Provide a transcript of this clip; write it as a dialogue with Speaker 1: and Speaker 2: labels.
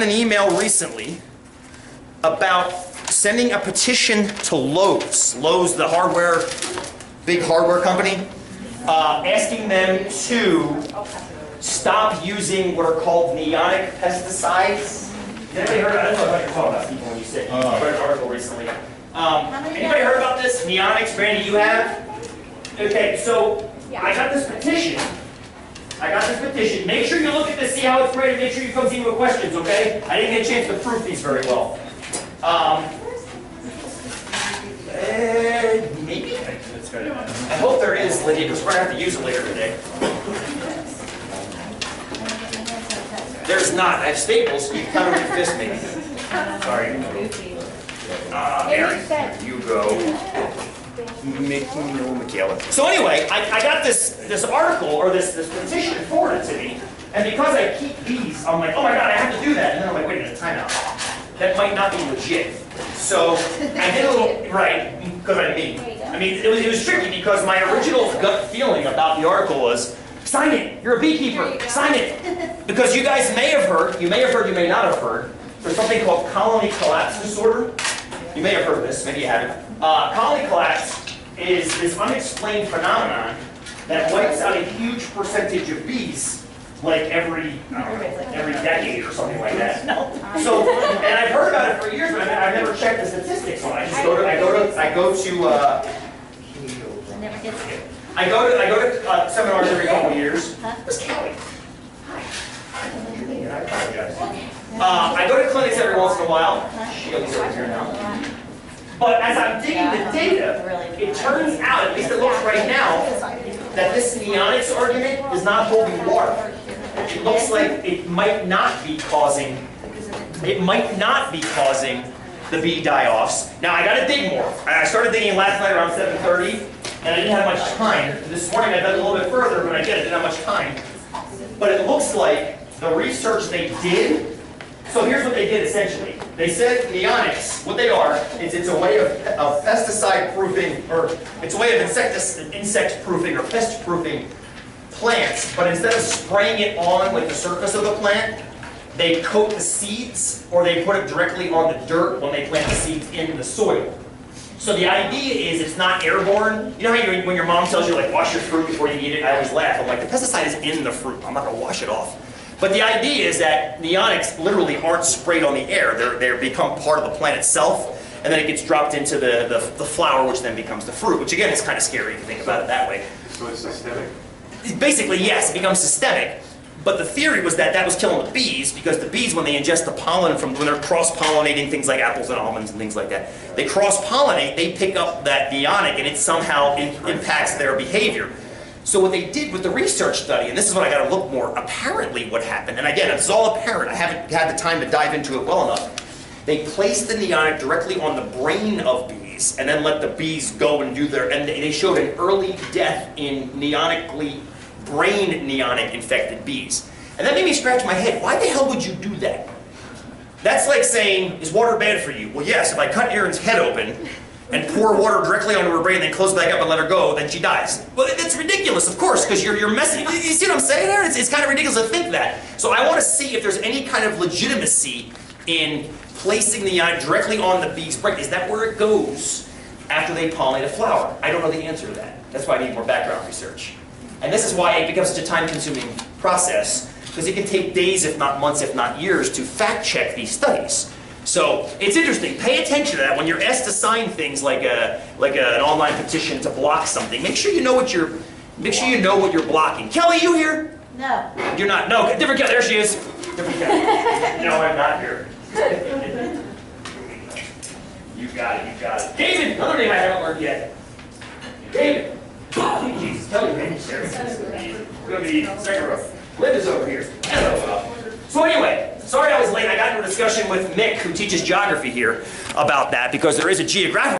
Speaker 1: an email recently about sending a petition to Lowe's. Lowe's, the hardware, big hardware company, asking them to stop using what are called neonic pesticides. Has anybody heard about it? I don't know what you're talking about, Steve, when you said I read an article recently. Anybody heard about this? Neonics, Brandy, you have? Okay, so I got this petition. Make sure you look at this, see how it's rated, make sure you come see me with questions, okay? I didn't get a chance to proof these very well. Maybe? I hope there is, Lydia, because we're going to have to use it later today. There's not. I have staples. You can kind of fist me. Sorry. Aaron, you go. Michaela. So anyway, I got this article, or this petition forwarded to me, and because I keep these, I'm like, oh my god, I have to do that. And then I'm like, wait a minute, time out. That might not be legit. So I did a little, right, because I mean, it was tricky because my original gut feeling about the article was, sign it, you're a beekeeper, sign it. Because you guys may have heard, you may not have heard, there's something called colony collapse disorder. You may have heard of this, maybe you haven't. Colony collapse is this unexplained phenomenon that wipes out a huge percentage of bees, like every decade or something like that. So, and I've heard about it for years, but I've never checked the statistics on it. I go to seminars every couple of years. Where's Kelly? Hi. I apologize. I go to clinics every once in a while. She's over here now. But as I'm digging the data, it turns out, at least it looks right now, that this neonics argument is not holding water. It looks like it might not be causing the bee die-offs. Now I got to dig more. I started digging last night around 7:30, and I didn't have much time. This morning I dug a little bit further, but I didn't have much time. But it looks like the research they did. So here's what they did essentially. They said neonics, what they are, is it's a way of pesticide proofing, or it's a way of insect proofing or pest proofing plants, but instead of spraying it on like the surface of the plant, they coat the seeds or they put it directly on the dirt when they plant the seeds in the soil. So the idea is it's not airborne. You know how when your mom tells you like wash your fruit before you eat it? I always laugh. I'm like, the pesticide is in the fruit. I'm not going to wash it off. But the idea is that neonics literally aren't sprayed on the air. They become part of the plant itself, and then it gets dropped into the flower, which then becomes the fruit, which again is kind of scary if you think about it that way.
Speaker 2: So it's systemic?
Speaker 1: Basically, yes, it becomes systemic. But the theory was that was killing the bees, because the bees, when they ingest the pollen when they're cross-pollinating things like apples and almonds and things like that, they cross-pollinate, they pick up that neonic, and it somehow impacts their behavior. So what they did with the research study, and this is what I got to look more, apparently what happened, and again, it's all apparent, I haven't had the time to dive into it well enough, they placed the neonic directly on the brain of bees, and then let the bees go and do and they showed an early death in brain neonic infected bees. And that made me scratch my head. Why the hell would you do that? That's like saying, is water bad for you? Well, yes, if I cut Erin's head open and pour water directly onto her brain, then close it back up and let her go, then she dies. Well, it's ridiculous, of course, because you're messing. You see what I'm saying, Erin? It's kind of ridiculous to think that. So I want to see if there's any kind of legitimacy in placing the ion directly on the bee's brain. Is that where it goes after they pollinate a flower? I don't know the answer to that. That's why I need more background research. And this is why it becomes such a time-consuming process, because it can take days, if not months, if not years, to fact-check these studies. So it's interesting. Pay attention to that when you're asked to sign things like an online petition to block something. Make sure you know what you're blocking. Kelly, you here?
Speaker 3: No.
Speaker 1: You're not. No, different Kelly. There she is. Different Kelly. No, I'm not here. You got it. You got it. David. Another name I haven't learned yet. David. Jesus, Kelly, man, we're going to be second row. Linda's over here. Hello. So anyway, sorry I was late. I got into a discussion with Mick, who teaches geography here, about that, because there is a geographic